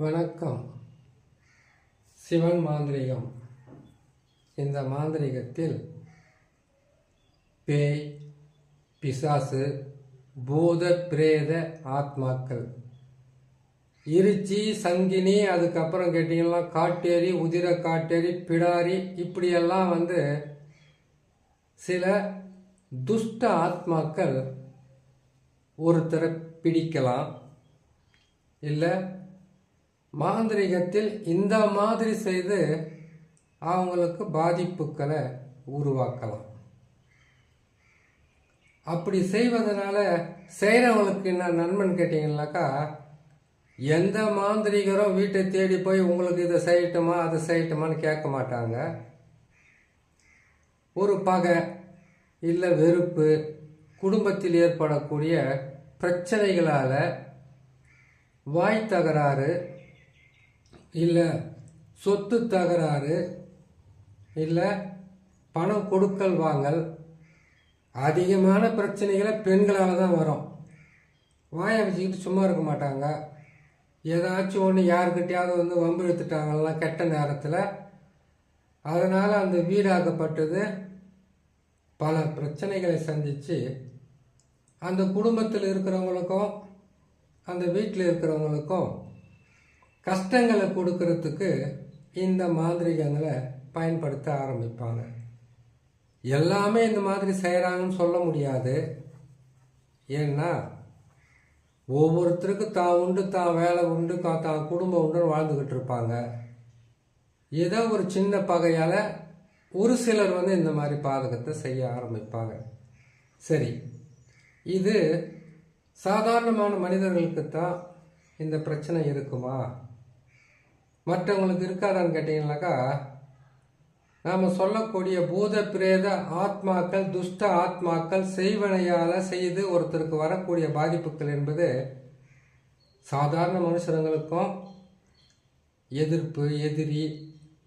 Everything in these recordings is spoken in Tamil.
வணக்கம். சிவன் மாந்திரிகம். இந்த மாந்திரிகத்தில் பேய், பிசாசு, பூத பிரேத ஆத்மாக்கள், இருச்சி, சங்கினி, அதுக்கப்புறம் கேட்டிங்கன்னா காட்டேரி, உதிர காட்டேரி, பிடாரி, இப்படியெல்லாம் சில துஷ்ட ஆத்மாக்கள் ஒருத்தரை பிடிக்கலாம். இல்லை மாந்திரிகத்தில் இந்த மாதிரி செய்து அவங்களுக்கு பாதிப்புகளை உருவாக்கலாம். அப்படி செய்வதனால செய்கிறவங்களுக்கு என்ன நன்மைன்னு கேட்டிங்கன்னாக்கா, எந்த மாந்திரிகரும் வீட்டை தேடி போய் உங்களுக்கு இதை செய்யட்டுமா அதை செய்யட்டுமான்னு கேட்க மாட்டாங்க. ஒரு பகை இல்லை வெறுப்பு, குடும்பத்தில் ஏற்படக்கூடிய பிரச்சனைகளால் வாய் தகராறு, இல்லை சொத்து தகராறு, இல்லை பணம் கொடுக்கல் வாங்கல், அதிகமான பிரச்சனைகளை பெண்களால் தான் வரும். வாயை வச்சுக்கிட்டு சும்மா இருக்க மாட்டாங்க. ஏதாச்சும் ஒன்று யாருக்கிட்டையாவது வம்பு எடுத்துட்டாங்கன்னா கெட்ட நேரத்தில், அதனால் அந்த வீடாக்கப்பட்டது பல பிரச்சனைகளை சந்தித்து அந்த குடும்பத்தில் இருக்கிறவங்களுக்கும் அந்த வீட்டில் இருக்கிறவங்களுக்கும் கஷ்டங்களை கொடுக்கறதுக்கு இந்த மாந்திரிகங்களை பயன்படுத்த ஆரம்பிப்பாங்க. எல்லாமே இந்த மாதிரி செய்கிறாங்கன்னு சொல்ல முடியாது. ஏன்னா ஒவ்வொருத்தருக்கும் தான் உண்டு, தான் வேலை உண்டு, தான் குடும்பம் உண்டுன்னு வாழ்ந்துக்கிட்டு இருப்பாங்க. ஏதோ ஒரு சின்ன பகையால் ஒரு சிலர் இந்த மாதிரி பாதகத்தை செய்ய ஆரம்பிப்பாங்க. சரி, இது சாதாரணமான மனிதர்களுக்குத்தான் இந்த பிரச்சனை இருக்குமா, மற்றவங்களுக்கு இருக்காதான்னு கேட்டிங்கனாக்கா, நாம் சொல்லக்கூடிய பூத பிரேத ஆத்மாக்கள், துஷ்ட ஆத்மாக்கள் செய்வனையால் செய்து ஒருத்தருக்கு வரக்கூடிய பாதிப்புகள் என்பது சாதாரண மனுஷங்களுக்கும் எதிர்ப்பு, எதிரி,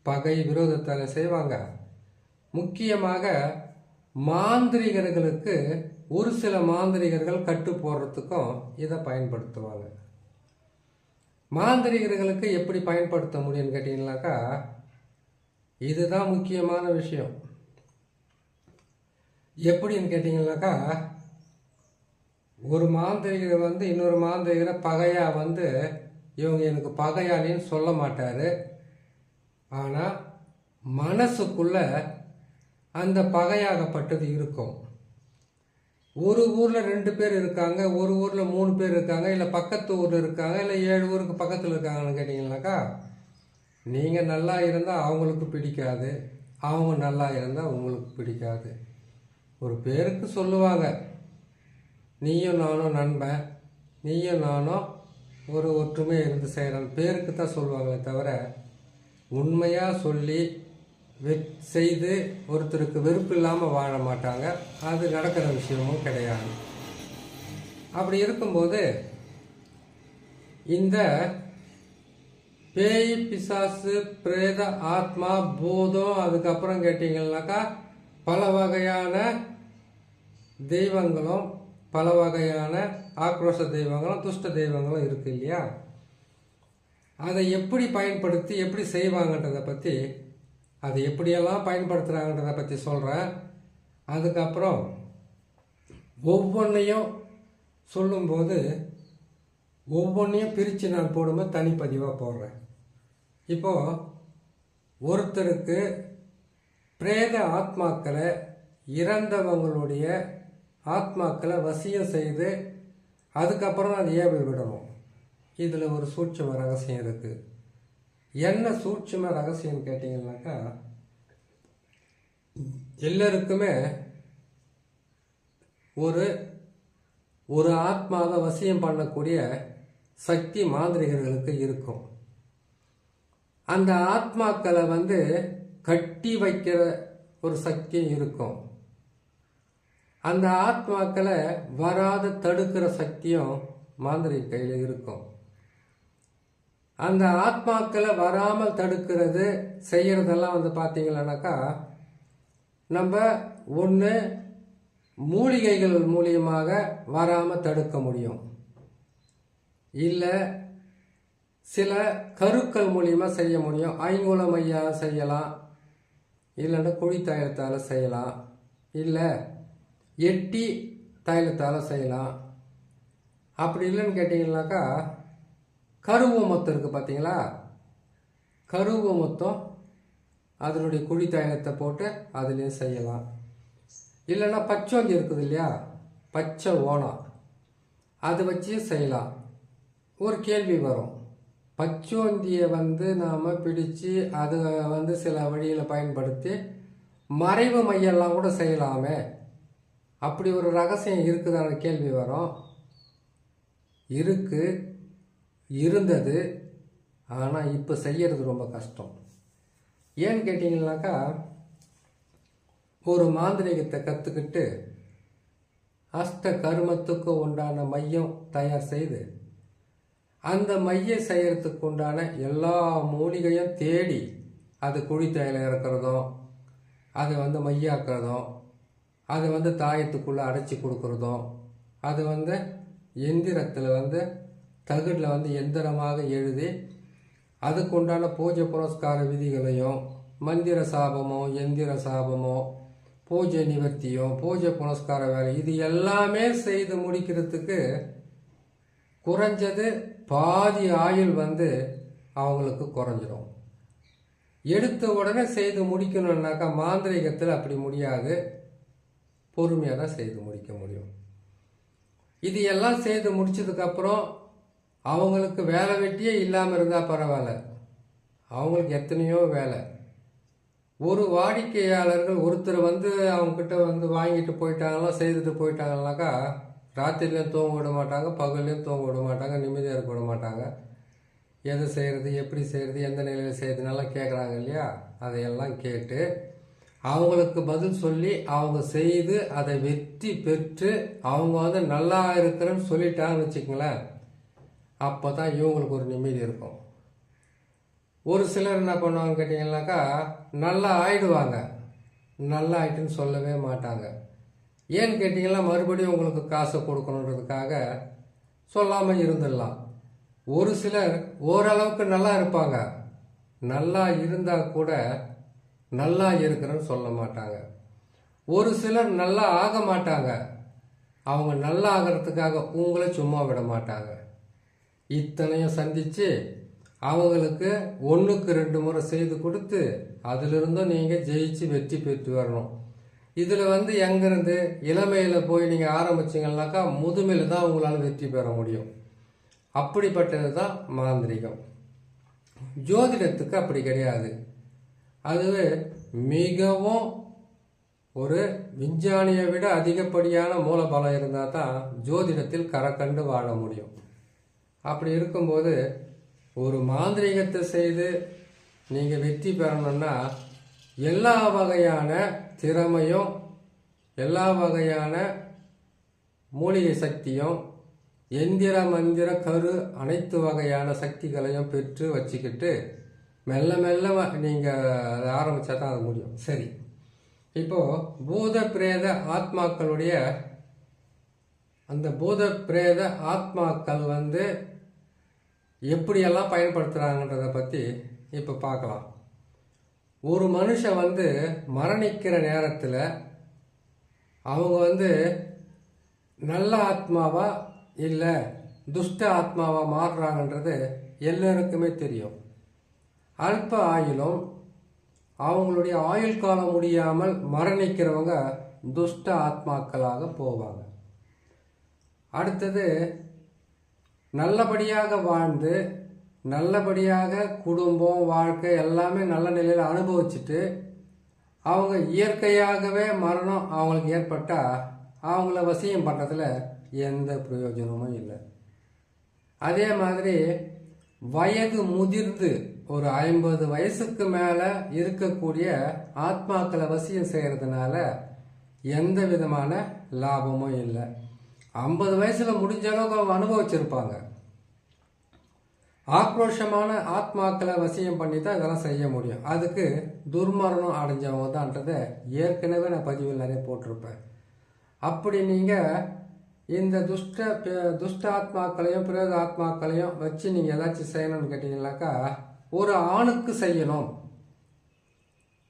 பகை, விரோதத்தால் செய்வாங்க. முக்கியமாக மாந்திரிகர்களுக்கு ஒரு சில மாந்திரிகர்கள் கட்டு போடுறதுக்கும் இதை பயன்படுத்துவாங்க. மாந்திரிகர்களுக்கு எப்படி பயன்படுத்த முடியும்னு கேட்டிங்கனாக்கா, இதுதான் முக்கியமான விஷயம். எப்படின்னு கேட்டிங்கனாக்கா, ஒரு மாந்திரிகர் இன்னொரு மாந்திரிகரை பகையாக இவங்க எனக்கு பகையாளின்னு சொல்ல மாட்டார். ஆனால் மனசுக்குள்ள அந்த பகையாகப்பட்டது இருக்கும். ஒரு ஊரில் 2 பேர் இருக்காங்க, ஒரு ஊரில் 3 பேர் இருக்காங்க, இல்லை பக்கத்து ஊரில் இருக்காங்க, இல்லை 7 ஊருக்கு பக்கத்தில் இருக்காங்கன்னு கேட்டிங்கனாக்கா, நீங்கள் நல்லா இருந்தால் அவங்களுக்கு பிடிக்காது, அவங்க நல்லா இருந்தால் உங்களுக்கு பிடிக்காது. ஒரு பேருக்கு சொல்லுவாங்க, நீயும் நானும் நண்பன், நீயும் நானும் ஒரு ஒற்றுமையாக இருந்து செய்கிறோம், பேருக்கு தான் சொல்லுவாங்களே தவிர உண்மையாக சொல்லி செய்து ஒருத்தருக்கு வெறுப்பு இல்லாமல் வாழ மாட்டாங்க. அது நடக்கிற விஷயமும் கிடையாது. அப்படி இருக்கும்போது இந்த பேய், பிசாசு, பிரேத ஆத்மா, பூதம், அதுக்கப்புறம் கேட்டிங்கன்னாக்கா பல வகையான தெய்வங்களும், பல வகையான ஆக்ரோஷ தெய்வங்களும், துஷ்ட தெய்வங்களும் இருக்கு இல்லையா? அதை எப்படி பயன்படுத்தி எப்படி செய்வாங்கன்றதை பற்றி, அதை எப்படியெல்லாம் பயன்படுத்துகிறாங்கன்றதை பற்றி சொல்கிறேன். அதுக்கப்புறம் ஒவ்வொன்றையும் சொல்லும்போது ஒவ்வொன்றையும் பிரித்து நான் போடும்போது தனிப்பதிவாக போடுறேன். இப்போது ஒருத்தருக்கு பிரேத ஆத்மாக்களை, இறந்தவங்களுடைய ஆத்மாக்களை வசியம் செய்து அதுக்கப்புறம் அது ஏவல் விடணும். இதில் ஒரு சூட்சும ரகசியம் இருக்குது. என்ன சூட்சும ரகசியம் கேட்டிங்கன்னாக்கா, எல்லாருக்குமே ஒரு ஆத்மாவை வசியம் பண்ணக்கூடிய சக்தி மாந்திரிகர்களுக்கு இருக்கும். அந்த ஆத்மாக்களை கட்டி வைக்கிற ஒரு சக்தியும் இருக்கும். அந்த ஆத்மாக்களை வராத தடுக்கிற சக்தியும் மாந்திரிக கையில் இருக்கும். அந்த ஆத்மாக்களை வராமல் தடுக்கிறது செய்கிறதெல்லாம் பார்த்தீங்கன்னாக்கா, நம்ம ஒன்று மூலிகைகள் மூலியமாக வராமல் தடுக்க முடியும், இல்லை சில கருக்கள் மூலியமாக செய்ய முடியும். ஐங்குல மையா செய்யலாம், இல்லைன்னா குழி தைலத்தால் செய்யலாம், இல்லை எட்டி தைலத்தால் செய்யலாம். அப்படி இல்லைன்னு கேட்டிங்கன்னாக்கா கருவூமத்தம் இருக்குது பார்த்தீங்களா, கருவூமத்தம் அதனுடைய குழி தைலத்தை போட்டு அதுலேயும் செய்யலாம். இல்லைன்னா பச்சோந்தி இருக்குது இல்லையா, பச்சை ஓணம், அதை வச்சியும் செய்யலாம். ஒரு கேள்வி வரும், பச்சோந்தியை நாம் பிடிச்சு அதை சில வழியில் பயன்படுத்தி மறைவு மையெல்லாம் கூட செய்யலாமே, அப்படி ஒரு ரகசியம் இருக்குதான கேள்வி வரும். இருந்தது, ஆனால் இப்போ செய்யறது ரொம்ப கஷ்டம். ஏன்னு கேட்டிங்கன்னாக்கா ஒரு மாந்திரிகத்தை கற்றுக்கிட்டு அஷ்ட கருமத்துக்கு உண்டான மையம் தயார் செய்து அந்த மையம் செய்யறதுக்கு உண்டான எல்லா மூலிகையும் தேடி அது குழித்தையில் இறக்குறதும், அதை மையாக்குறதும், அதை தாயத்துக்குள்ளே அடைச்சி கொடுக்குறதும், அது எந்திரத்தில் தகுடில் எந்திரமாக எழுதி அதுக்கு உண்டான பூஜை புரஸ்கார விதிகளையும், மந்திர சாபமோ எந்திர சாபமோ பூஜை நிவர்த்தியோ பூஜை புனஸ்கார வேலை இது எல்லாமே செய்து முடிக்கிறதுக்கு குறைஞ்சது பாதி ஆயுள் அவங்களுக்கு குறைஞ்சிடும். எடுத்த உடனே செய்து முடிக்கணும்னாக்கா மாந்திரிகத்தில் அப்படி முடியாது, பொறுமையாக தான் செய்து முடிக்க முடியும். இது எல்லாம் செய்து முடிச்சதுக்கப்புறம் அவங்களுக்கு வேலை வெட்டியே இல்லாமல் இருந்தால் பரவாயில்ல, அவங்களுக்கு எத்தனையோ வேலை. ஒரு வாடிக்கையாளர்கள் ஒருத்தர் அவங்கக்கிட்ட வாங்கிட்டு போயிட்டாங்களா செய்துட்டு போயிட்டாங்கனாக்கா ராத்திரிலையும் தூங்க விட மாட்டாங்க, பகல்லையும் தூங்க விட மாட்டாங்க, நிம்மதியாக இருக்க விட மாட்டாங்க. எது செய்கிறது, எப்படி செய்கிறது, எந்த நிலையில் செய்யறதுனாலாம் கேட்குறாங்க இல்லையா, அதையெல்லாம் கேட்டு அவங்களுக்கு பதில் சொல்லி அவங்க செய்து அதை வெற்றி பெற்று அவங்க நல்லா இருக்கிறேன்னு சொல்லிட்டாங்கன்னு வச்சுக்கங்களேன், அப்போ தான் இவங்களுக்கு ஒரு நிம்மதி இருக்கும். ஒரு சிலர் என்ன பண்ணுவாங்க கேட்டிங்கன்னாக்கா நல்லா ஆயிடுவாங்க, நல்லா ஆயிட்டுன்னு சொல்லவே மாட்டாங்க. ஏன்னு கேட்டிங்கன்னா மறுபடியும் உங்களுக்கு காசை கொடுக்கணுன்றதுக்காக சொல்லாமல் இருந்துடலாம். ஒரு சிலர் ஓரளவுக்கு நல்லா இருப்பாங்க, நல்லா இருந்தால் கூட நல்லா இருக்கிறேன்னு சொல்ல மாட்டாங்க. ஒரு சிலர் நல்லா ஆக மாட்டாங்க, அவங்க நல்லா ஆகிறதுக்காக உங்களை சும்மா விட மாட்டாங்க. இத்தனையும் சந்தித்து அவங்களுக்கு 1க்கு 2 முறை செய்து கொடுத்து அதிலிருந்தும் நீங்கள் ஜெயிச்சு வெற்றி பெற்று வரணும். இதில் எங்கேருந்து இளமையில் போய் நீங்கள் ஆரம்பிச்சிங்கன்னாக்கா முதுமையில் தான் உங்களால் வெற்றி பெற முடியும். அப்படிப்பட்டது தான் மாந்திரிகம். ஜோதிடத்துக்கு அப்படி கிடையாது. அதுவே மிகவும் ஒரு விஞ்ஞானியை விட அதிகப்படியான மூலபலம் இருந்தால் தான் ஜோதிடத்தில் கரக்கண்டு வாழ முடியும். அப்படி இருக்கும்போது ஒரு மாந்திரிகத்தை செய்து நீங்கள் வெற்றி பெறணும்னா எல்லா வகையான திறமையும், எல்லா வகையான மூலிகை சக்தியும், எந்திர மந்திர கரு அனைத்து வகையான சக்திகளையும் பெற்று வச்சுக்கிட்டு மெல்ல மெல்ல நீங்கள் அதை ஆரம்பித்தா தான் அது முடியும். சரி, இப்போது பூத பிரேத ஆத்மாக்களுடைய அந்த பூத பிரேத ஆத்மாக்கள் எப்படியெல்லாம் பயன்படுத்துகிறாங்கன்றதை பற்றி இப்போ பார்க்கலாம். ஒரு மனுஷன் மரணிக்கிற நேரத்தில் அவங்க நல்ல ஆத்மாவா இல்லை துஷ்ட ஆத்மாவா மாறுறாங்கன்றது எல்லாருக்குமே தெரியும். அல்ப ஆயுளும் அவங்களுடைய ஆயுள் காலம் முடியாமல் மரணிக்கிறவங்க துஷ்ட ஆத்மாக்களாக போவாங்க. அடுத்தது நல்லபடியாக வாழ்ந்து நல்லபடியாக குடும்பம் வாழ்க்கை எல்லாமே நல்ல நிலையில் அனுபவிச்சுட்டு அவங்க இயற்கையாகவே மரணம் அவங்களுக்கு ஏற்பட்டால் அவங்கள வசியம் பண்ணுறதுல எந்த பிரயோஜனமும் இல்லை. அதே மாதிரி வயது முதிர்ந்து ஒரு 50 வயசுக்கு மேலே இருக்கக்கூடிய ஆத்மாக்களை வசியம் செய்கிறதுனால எந்த விதமான லாபமும் இல்லை. 50 வயசில் முடிஞ்ச அளவுக்கு அவங்க அனுபவிச்சிருப்பாங்க. ஆக்ரோஷமான ஆத்மாக்களை வசியம் பண்ணி தான் இதெல்லாம் செய்ய முடியும். அதுக்கு துர்மரணம் அடைஞ்சவங்க தான்ன்றதை ஏற்கனவே நான் பதிவில் நிறைய போட்டிருப்பேன். அப்படி நீங்கள் இந்த துஷ்ட ஆத்மாக்களையும் பிரேத ஆத்மாக்களையும் வச்சு நீங்கள் ஏதாச்சும் செய்யணும்னு கேட்டிங்கனாக்கா ஒரு ஆணுக்கு செய்யணும்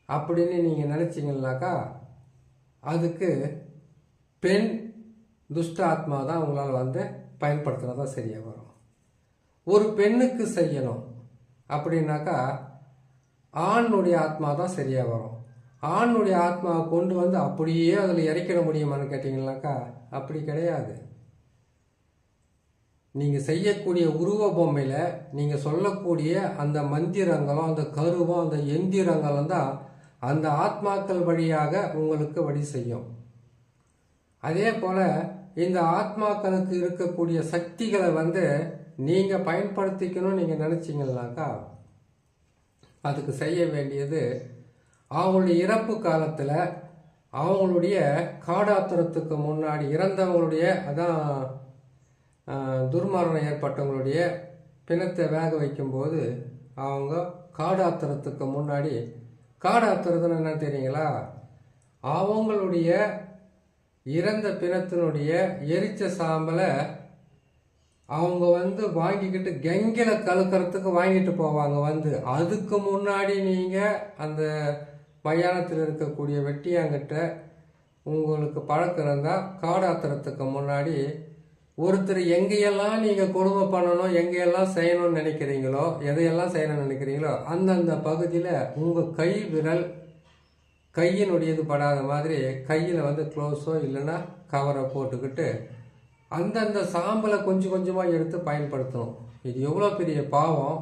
அப்படின்னு நீங்கள் நினச்சிங்கனாக்கா அதுக்கு பெண் துஷ்ட ஆத்மா தான் உங்களால் வந்து பயன்படுத்துகிறதா சரியாக வரும். ஒரு பெண்ணுக்கு செய்யணும் அப்படின்னாக்கா ஆணுடைய ஆத்மா தான் சரியாக வரும். ஆணுடைய ஆத்மாவை கொண்டு வந்து அப்படியே அதில் இறக்கிட முடியுமான்னு கேட்டிங்கனாக்கா அப்படி கிடையாது. நீங்கள் செய்யக்கூடிய உருவ பொம்மையில் நீங்கள் சொல்லக்கூடிய அந்த மந்திரங்களும் அந்த கருவும் அந்த எந்திரங்களும் தான் அந்த ஆத்மாக்கள் வழியாக உங்களுக்கு வழி செய்யும். அதே போல் இந்த ஆத்மாக்களுக்கு இருக்கக்கூடிய சக்திகளை வந்து நீங்கள் பயன்படுத்திக்கணும்னு நீங்கள் நினச்சிங்கனாக்கா அதுக்கு செய்ய வேண்டியது அவங்களுடைய இறப்பு காலத்தில் அவங்களுடைய காடாத்திரத்துக்கு முன்னாடி இறந்தவங்களுடைய அதான் துர்மரணம் ஏற்பட்டவங்களுடைய பிணத்தை வேக வைக்கும்போது அவங்க காடாத்திரத்துக்கு முன்னாடி காடாத்திரத்துன்னு என்ன தெரியுங்களா, அவங்களுடைய இறந்த பிணத்தினுடைய எரிச்ச சாம்பலை அவங்க வந்து வாங்கிக்கிட்டு கெங்கில கலக்கிறதுக்கு வாங்கிட்டு போவாங்க. வந்து அதுக்கு முன்னாடி நீங்கள் அந்த மயானத்தில் இருக்கக்கூடிய வெட்டியாங்கிட்ட உங்களுக்கு பழக்கம் இருந்தால் காடாத்திரத்துக்கு முன்னாடி ஒருத்தர் எங்கேயெல்லாம் நீங்கள் கொடுமை பண்ணணும் எங்கேயெல்லாம் செய்யணும்னு நினைக்கிறீங்களோ எதையெல்லாம் செய்யணும்னு நினைக்கிறீங்களோ அந்தந்த பகுதியில் உங்கள் கை விரல் கையினுடையது படாத மாதிரி கையில் வந்து க்ளோஸோ இல்லைன்னா கவரை போட்டுக்கிட்டு அந்தந்த சாம்பலை கொஞ்சம் கொஞ்சமாக எடுத்து பயன்படுத்தணும். இது எவ்வளோ பெரிய பாவம்.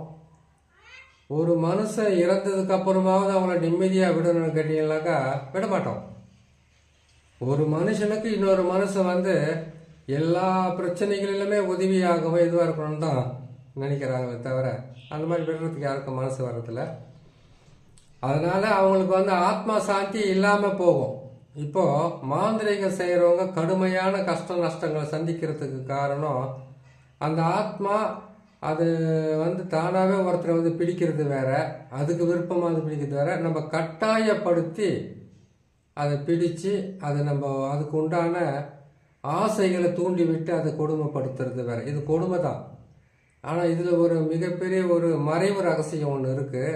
ஒரு மனுஷன் இறந்ததுக்கு அப்புறமாவது அவங்கள நிம்மதியாக விடணும்னு கேட்டீங்கன்னாக்கா விட மாட்டோம். ஒரு மனுஷனுக்கு இன்னொரு மனுஷன் வந்து எல்லா பிரச்சனைகளிலுமே உதவியாகவும் இதுவாக இருக்கணும்னு தான் நினைக்கிறாங்களே தவிர அந்த மாதிரி விடுறதுக்கு யாருக்கும் மனசு வர்றதில்ல. அதனால் அவங்களுக்கு வந்து ஆத்மா சாந்தி இல்லாமல் போகும். இப்போது மாந்திரிகம் செய்கிறவங்க கடுமையான கஷ்ட நஷ்டங்களை சந்திக்கிறதுக்கு காரணம் அந்த ஆத்மா அது வந்து தானாகவே ஒருத்தரை வந்து பிடிக்கிறது வேற, அதுக்கு விருப்பமாக அது பிடிக்கிறது வேற. நம்ம கட்டாயப்படுத்தி அதை பிடிச்சு அதை நம்ம அதுக்கு உண்டான ஆசைகளை தூண்டி விட்டு அதை கொடுமைப்படுத்துறது வேற. இது கொடுமை தான். ஆனால் இதில் ஒரு மிகப்பெரிய ஒரு மறைவு ரகசியம் ஒன்று இருக்குது.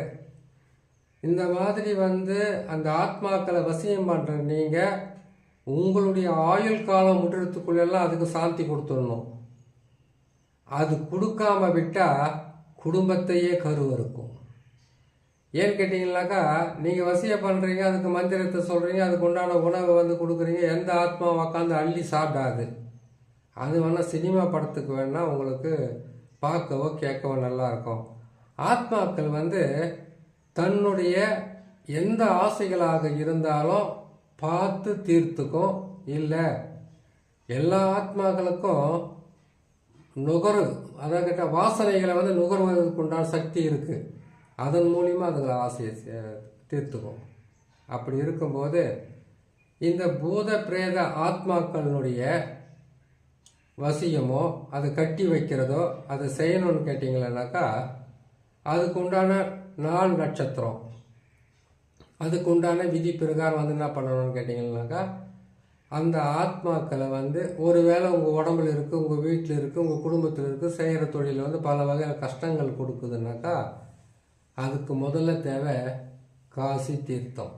இந்த மாதிரி வந்து அந்த ஆத்மாக்களை வசியம் பண்ணுற நீங்கள் உங்களுடைய ஆயுள் காலம் முடுறதுக்குள்ளெல்லாம் அதுக்கு சாந்தி கொடுத்துடணும். அது கொடுக்காம விட்டால் குடும்பத்தையே கருவறுக்கும். ஏன்னு கேட்டிங்கனாக்கா நீங்கள் வசியம் பண்ணுறீங்க, அதுக்கு மந்திரத்தை சொல்கிறீங்க, அதுக்கு உண்டான உணவை வந்து கொடுக்குறீங்க, எந்த ஆத்மா உக்காந்து அள்ளி சாப்பிடாது. அது வேணால் சினிமா படத்துக்கு வேணால் உங்களுக்கு பார்க்கவோ கேட்கவோ நல்லாயிருக்கும். ஆத்மாக்கள் வந்து தன்னுடைய எந்த ஆசைகளாக இருந்தாலும் பார்த்து தீர்த்துக்கும். இல்லை எல்லா ஆத்மாக்களுக்கும் நுகரு அதாவது கேட்டால் வாசனைகளை வந்து நுகர்வதற்கு உண்டான சக்தி இருக்குது. அதன் மூலிமா அதுங்களை ஆசையை தீர்த்துக்கும். அப்படி இருக்கும்போது இந்த பூத பிரேத ஆத்மாக்களினுடைய வசியமோ அதை கட்டி வைக்கிறதோ அதை செய்யணும்னு கேட்டிங்களேனாக்கா அதுக்கு உண்டான நாள் நட்சத்திரம் அதுக்கு உண்டான விதி பிரகாரம் வந்து என்ன பண்ணணும்னு கேட்டிங்கன்னாக்கா அந்த ஆத்மாக்களை வந்து ஒருவேளை உங்கள் உடம்புல இருக்குது, உங்கள் வீட்டில் இருக்குது, உங்கள் குடும்பத்தில் இருக்குது, செய்கிற தொழிலில் வந்து பல வகையான கஷ்டங்கள் கொடுக்குதுன்னாக்கா அதுக்கு முதல்ல தேவை காசி தீர்த்தம்.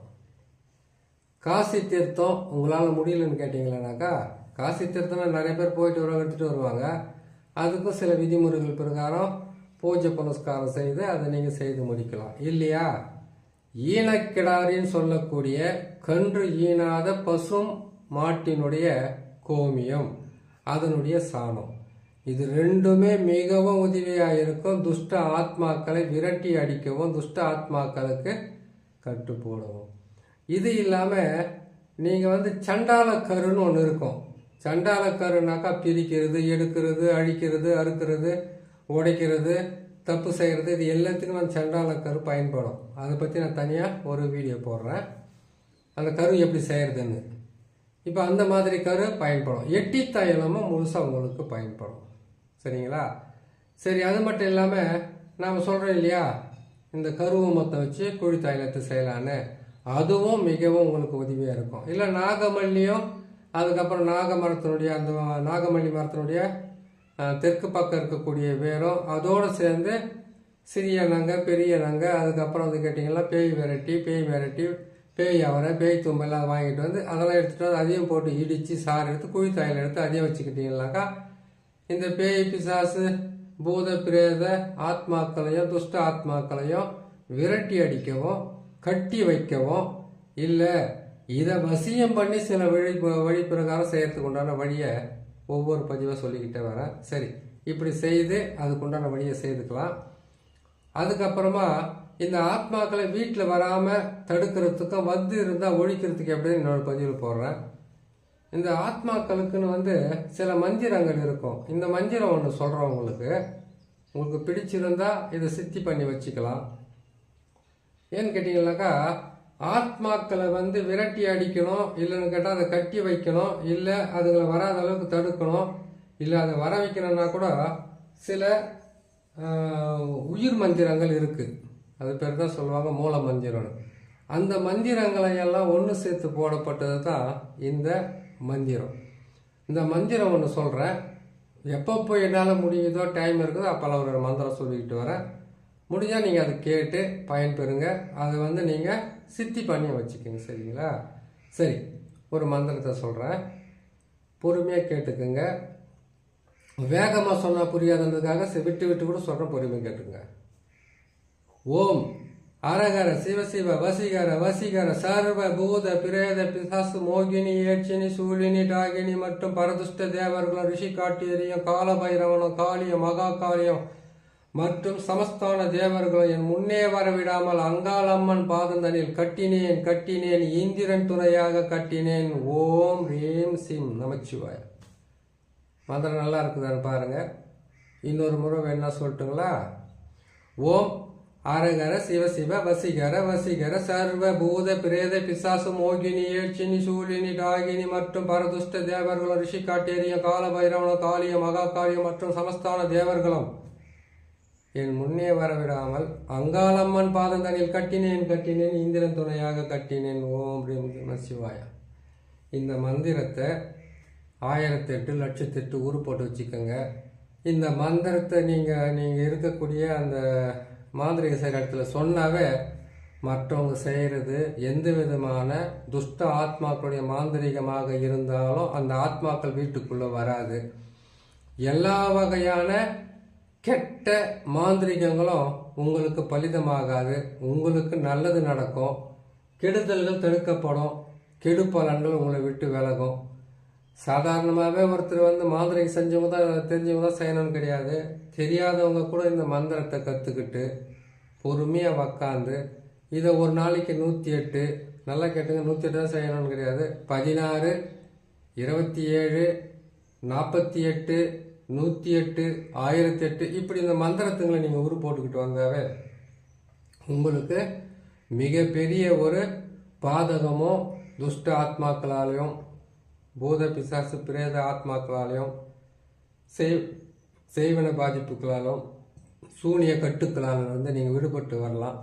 காசி தீர்த்தம் உங்களால் முடியலன்னு கேட்டிங்களேனாக்கா காசி தீர்த்தம்னா நிறைய பேர் போயிட்டு எடுத்துகிட்டு வருவாங்க. அதுக்கும் சில விதிமுறைகள் பிரகாரம் பூஜை புனஸ்காரம் செய்து அதை நீங்கள் செய்து முடிக்கலாம். இல்லையா ஈனக்கிடாரின்னு சொல்லக்கூடிய கன்று ஈனாத பசும் மாட்டினுடைய கோமியம் அதனுடைய சாணம் இது ரெண்டுமே மிகவும் உதவியாக இருக்கும். துஷ்ட ஆத்மாக்களை விரட்டி அடிக்கவும் துஷ்ட ஆத்மாக்களுக்கு கட்டு போடவும். இது இல்லாமல் நீங்கள் வந்து சண்டால கருன்னு ஒன்று இருக்கும். சண்டால கருனாக்கா பிரிக்கிறது, எடுக்கிறது, அழிக்கிறது, அறுக்கிறது, உடைக்கிறது, தப்பு செய்கிறது, இது எல்லாத்துக்கும் அந்த சண்டால கரு பயன்படும். அதை பற்றி நான் தனியாக ஒரு வீடியோ போடுறேன், அந்த கரு எப்படி செய்கிறதுன்னு. இப்போ அந்த மாதிரி கரு பயன்படும். எட்டி தைலமும் முழுசாக உங்களுக்கு பயன்படும். சரிங்களா? சரி, அது மட்டும் இல்லாமல் நாம் சொல்கிறோம் இல்லையா இந்த கருவை மொத்தம் வச்சு குழி தைலத்தை செய்யலான்னு, அதுவும் மிகவும் உங்களுக்கு உதவியாக இருக்கும். இல்லை நாகமல்லியும் அதுக்கப்புறம் நாகமரத்தினுடைய அந்த நாகமணி மரத்தினுடைய தெற்கு பக்கம் இருக்கக்கூடிய வேரும் அதோடு சேர்ந்து சிறிய நங்கை பெரிய நங்கை, அதுக்கப்புறம் வந்து கேட்டிங்கன்னா பேய் மிரட்டி பேய் அவரை பேய் தும்பெல்லாம் வாங்கிட்டு வந்து அதெல்லாம் எடுத்துகிட்டு வந்து அதையும் போட்டு இடித்து சாறு எடுத்து குழித்தாயில் எடுத்து அதையும் வச்சுக்கிட்டீங்கன்னாக்கா இந்த பேய் பிசாசு பூத பிரேத ஆத்மாக்களையும் துஷ்ட ஆத்மாக்களையும் விரட்டி அடிக்கவும் கட்டி வைக்கவும் இல்லை இதை வசியம் பண்ணி சில வழி பிரகாரம் செய்யறதுக்கு உண்டான வழியை ஒவ்வொரு பதிவாக சொல்லிக்கிட்டே வரேன். சரி, இப்படி செய்து அதுக்குண்டான வழியை செய்துக்கலாம். அதுக்கப்புறமா இந்த ஆத்மாக்களை வீட்டில் வராமல் தடுக்கிறதுக்கும் வந்து இருந்தால் ஒழிக்கிறதுக்கு எப்படின்னு என்னோட பதிவில் போடுறேன். இந்த ஆத்மாக்களுக்குன்னு வந்து சில மந்திரங்கள் இருக்கும். இந்த மந்திரம் ஒன்று சொல்கிறேன் உங்களுக்கு பிடிச்சிருந்தா இதை சித்தி பண்ணி வச்சுக்கலாம். ஏன்னு கேட்டிங்கன்னாக்கா ஆத்மாக்களை வந்து விரட்டி அடிக்கணும், இல்லைன்னு கேட்டால் அதை கட்டி வைக்கணும், இல்லை அதுகளை வராத அளவுக்கு தடுக்கணும், இல்லை அதை வர வைக்கணும்னா கூட சில உயிர் மந்திரங்கள் இருக்குது. அது பேர் தான் சொல்லுவாங்க மூல மந்திரம்னு. அந்த மந்திரங்களை எல்லாம் ஒன்று சேர்த்து போடப்பட்டது தான் இந்த மந்திரம். இந்த மந்திரம் ஒன்று சொல்கிறேன். எப்பப்போ என்னால் முடியுதோ டைம் இருக்குதோ அப்போல்லாம் ஒரு மந்திரம் சொல்லிக்கிட்டு வரேன். முடிஞ்சால் நீங்கள் அதை கேட்டு பயன்பெறுங்க. அதை வந்து நீங்கள் சித்தி பண்ணி வச்சுக்கோங்க. சரிங்களா? சரி, ஒரு மந்திரத்தை சொல்கிறேன், பொறுமையாக கேட்டுக்குங்க. வேகமாக சொன்னால் புரியாதுன்றதுக்காக விட்டு விட்டு கூட சொல்கிறேன், பொறுமையாக கேட்டுங்க. ஓம் அரகர சிவசிவ வசீகர வசீகர சர்வ பூத பிரேத பிசாசு மோகினி ஏட்சினி சூழினி டாகினி மற்றும் பரதுஷ்ட தேவர்களும் ரிஷி காட்டியரியும் காலபைரவனும் காளியம் மகா காளியம் மற்றும் சமஸ்தான தேவர்களும் என் முன்னே வரவிடாமல் அங்காளம்மன் பாதந்தனில் கட்டினேன் இந்திரன் துணையாக கட்டினேன். ஓம் ரீம் சிம் நமச்சிவாய. மந்திரம் நல்லா இருக்குதான்னு பாருங்க. இன்னொரு முறை வேணா சொல்லட்டுங்களா? ஓம் அரகர சிவசிவ வசீகர வசீகர சர்வ பூத பிரேத பிசாசு மோகினி ஏட்சினி சூழினி டாகினி மற்றும் பரதுஷ்ட தேவர்களும் ரிஷி காட்டேரியம் காலபைரவனும் காளியம் மகா காளியம் மற்றும் சமஸ்தான தேவர்களும் என் முன்னே வரவிடாமல் அங்காளம்மன் பாதந்தனில் கட்டினேன் இந்திரன் துணையாக கட்டினேன். ஓம் ரீம் சிவாய. இந்த மந்திரத்தை 1008 லட்சத்தெட்டு ஊரு போட்டு வச்சுக்கோங்க. இந்த மந்திரத்தை நீங்கள் இருக்கக்கூடிய அந்த மாந்திரிக செய்கிற இடத்துல சொன்னாவே மற்றவங்க செய்கிறது எந்த விதமான துஷ்ட ஆத்மாக்களுடைய மாந்திரிகமாக இருந்தாலும் அந்த ஆத்மாக்கள் வீட்டுக்குள்ளே வராது. எல்லா வகையான கெட்ட மாந்திரிகங்களும் உங்களுக்கு பலிதமாகாது. உங்களுக்கு நல்லது நடக்கும், கெடுதல்கள் தடுக்கப்படும், கெடு பலன்கள் உங்களை விட்டு விலகும். சாதாரணமாகவே ஒருத்தர் வந்து மாந்திரிகம் செஞ்சவங்க தான் தெரிஞ்சவங்க தான் செய்யணும்னு கிடையாது. தெரியாதவங்க கூட இந்த மந்திரத்தை கற்றுக்கிட்டு பொறுமையாக உக்காந்து இதை ஒரு நாளைக்கு 108 நல்லா கேட்டுங்க, 108 தான் செய்யணும்னு கிடையாது. 16, 27, 48, 108, 1008 இப்படி இந்த மந்திரத்துங்களை நீங்கள் உரு போட்டுக்கிட்டு வந்தாவே உங்களுக்கு மிகப்பெரிய ஒரு பாதகமோ துஷ்ட ஆத்மாக்களாலையும் பூத பிசாசு பிரேத ஆத்மாக்களாலையும் செய்வன பாதிப்புகளாலும் சூனிய கட்டுக்களாலும் வந்து நீங்கள் விடுபட்டு வரலாம்.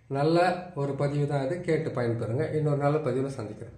நல்ல ஒரு பதிவு தான் இது. கேட்டு பயன்பெறுங்க. இன்னொரு நல்ல பதிவில் சந்திக்கிறேன்.